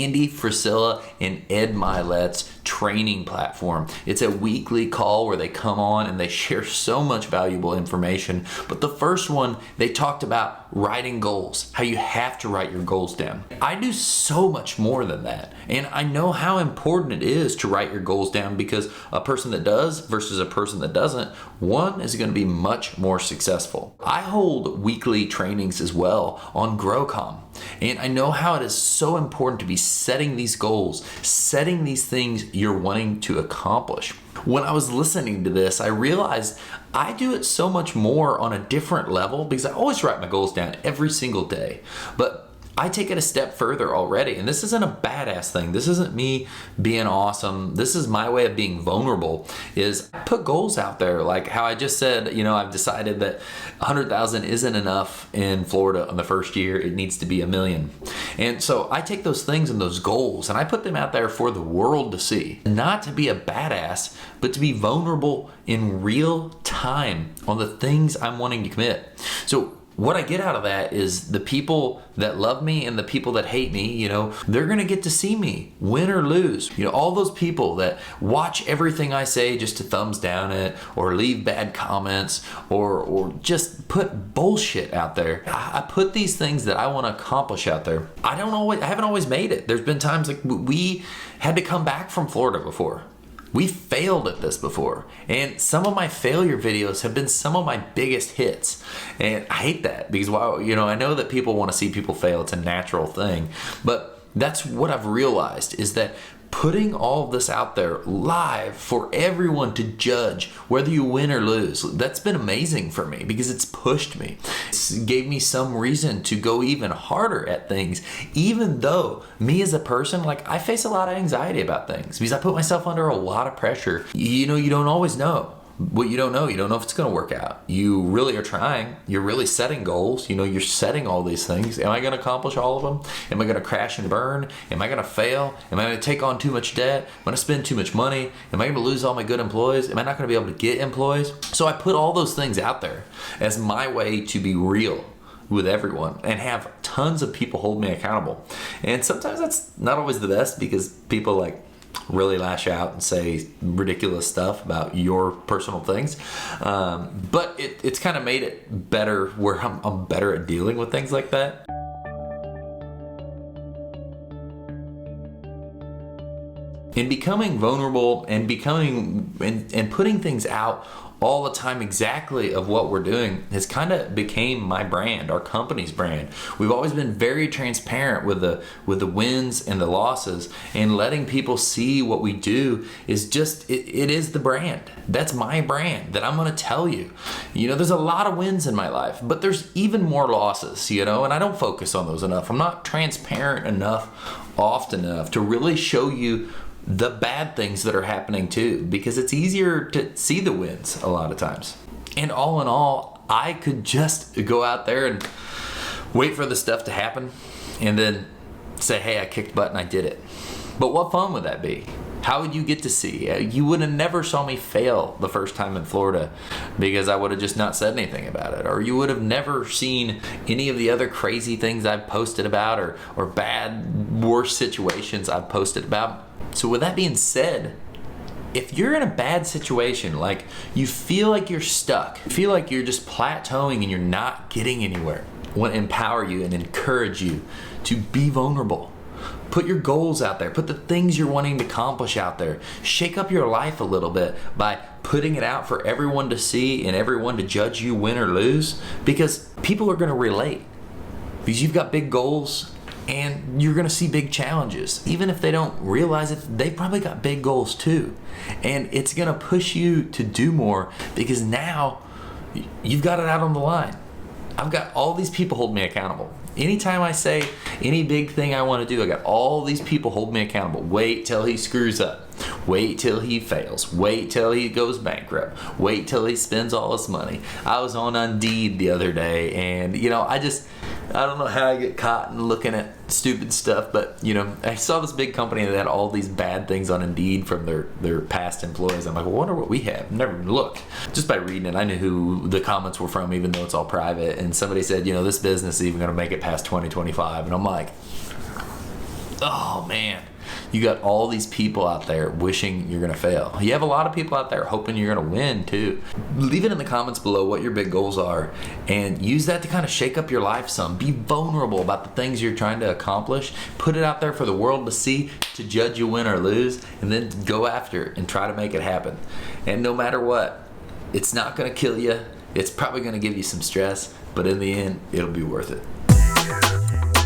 Andy Frisella and Ed Milet's training platform. It's a weekly call where they come on and they share so much valuable information. But the first one, they talked about writing goals, how you have to write your goals down. I do so much more than that. And I know how important it is to write your goals down, because a person that does versus a person that doesn't, one is going to be much more successful. I hold weekly trainings as well on Comm. And I know how it is so important to be setting these goals, setting these things you're wanting to accomplish. When I was listening to this, I realized I do it so much more on a different level, because I always write my goals down every single day. But I take it a step further already, and this isn't a badass thing. This isn't me being awesome. This is my way of being vulnerable, is I put goals out there. Like how I just said, I've decided that 100,000 isn't enough in Florida in the first year. It needs to be 1 million. And so I take those things and those goals and I put them out there for the world to see. Not to be a badass, but to be vulnerable in real time on the things I'm wanting to commit. So what I get out of that is the people that love me and the people that hate me, they're going to get to see me win or lose. All those people that watch everything I say just to thumbs down it or leave bad comments or just put bullshit out there. I put these things that I want to accomplish out there. I haven't always made it. There's been times like we had to come back from Florida before. We failed at this before, and some of my failure videos have been some of my biggest hits, and I hate that because I know that people want to see people fail. It's a natural thing, but that's what I've realized, is that putting all of this out there live for everyone to judge whether you win or lose, that's been amazing for me because it's pushed me. It's gave me some reason to go even harder at things, even though me as a person, I face a lot of anxiety about things because I put myself under a lot of pressure. You don't always know what you don't know. You don't know if it's going to work out. You really are trying. You're really setting goals. You're setting all these things. Am I going to accomplish all of them? Am I going to crash and burn? Am I going to fail? Am I going to take on too much debt? Am I going to spend too much money? Am I going to lose all my good employees? Am I not going to be able to get employees? So I put all those things out there as my way to be real with everyone and have tons of people hold me accountable. And sometimes that's not always the best because people really lash out and say ridiculous stuff about your personal things, but it's kind of made it better where I'm better at dealing with things like that. And becoming vulnerable and putting things out all the time exactly of what we're doing has kind of became my brand, our company's brand. We've always been very transparent with the wins and the losses, and letting people see what we do is just, it is the brand. That's my brand that I'm going to tell you. There's a lot of wins in my life, but there's even more losses, and I don't focus on those enough. I'm not transparent enough, often enough to really show you the bad things that are happening too, because it's easier to see the wins a lot of times. And all in all, I could just go out there and wait for the stuff to happen and then say, hey, I kicked butt and I did it. But what fun would that be? How would you get to see? You would have never saw me fail the first time in Florida because I would have just not said anything about it. Or you would have never seen any of the other crazy things I've posted about or bad, worse situations I've posted about. So with that being said, if you're in a bad situation, like you feel like you're stuck, feel like you're just plateauing and you're not getting anywhere, I want to empower you and encourage you to be vulnerable. Put your goals out there. Put the things you're wanting to accomplish out there. Shake up your life a little bit by putting it out for everyone to see and everyone to judge you win or lose, because people are going to relate because you've got big goals and you're going to see big challenges. Even if they don't realize it, they've probably got big goals too. And it's going to push you to do more because now you've got it out on the line. I've got all these people hold me accountable. Anytime I say any big thing I want to do, I got all these people hold me accountable. Wait till he screws up. Wait till he fails. Wait till he goes bankrupt. Wait till he spends all his money. I was on Indeed the other day, and I don't know how I get caught in looking at stupid stuff, but I saw this big company that had all these bad things on Indeed from their past employees. I'm like, well, I wonder what we have. Never even looked. Just by reading it, I knew who the comments were from, even though it's all private. And somebody said, this business is even going to make it past 2025. And I'm like, oh man, you got all these people out there wishing you're gonna fail. You have a lot of people out there hoping you're gonna win too. Leave it in the comments below what your big goals are and use that to kind of shake up your life some. Be vulnerable about the things you're trying to accomplish. Put it out there for the world to see, to judge you win or lose, and then go after it and try to make it happen. And no matter what, it's not gonna kill you. It's probably gonna give you some stress, but in the end, it'll be worth it.